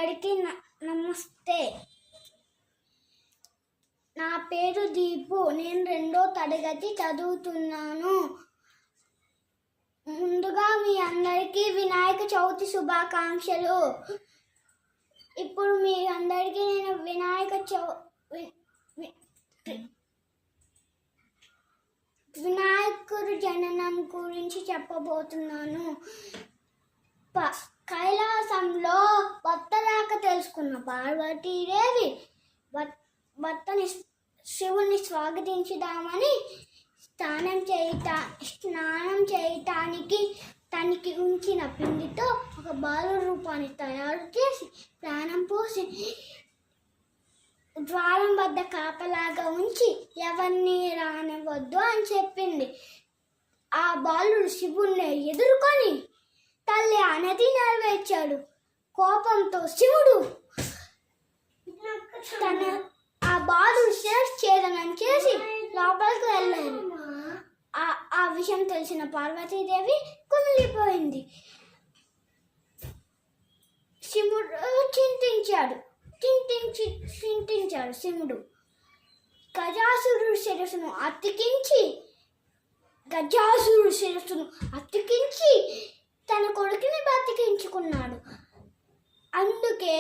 అందరికీ నమస్తే. నా పేరు దీపు. నేను 2వ తరగతి చదువుతున్నాను. ముందుగా మీ అందరికీ వినాయక చవితి శుభాకాంక్షలు. ఇప్పుడు మీ అందరికీ నేను వినాయకుడు జననం గురించి చెప్పబోతున్నాను. కైలాసంలో భర్త రాక తెలుసుకున్న పార్వతీదేవి భర్తని శివుని స్వాగతించుదామని స్నానం చేయటానికి తనకి ఉంచిన పిండితో ఒక బాలు రూపాన్ని తయారు చేసి ప్రాణం పోసి ద్వారం వద్ద కాపలాగా ఉంచి ఎవరిని రానివ్వద్దు అని చెప్పింది. ఆ బాలుడు శివుణ్ణి ఎదుర్కొని తల్లి అనతి నెరవేర్చాడు. కోపంతో శివుడు ఆ బాలుడు ఛేదనం చేసి లోపలికి వెళ్ళాడు. ఆ విషయం తెలిసిన పార్వతీదేవి కుమిలిపోయింది. శివుడు చింతించాడు. శివుడు గజాసురుడి శిరస్సును అతికించి తన కొడుకుని బతికించుకున్నాడు. అందుకే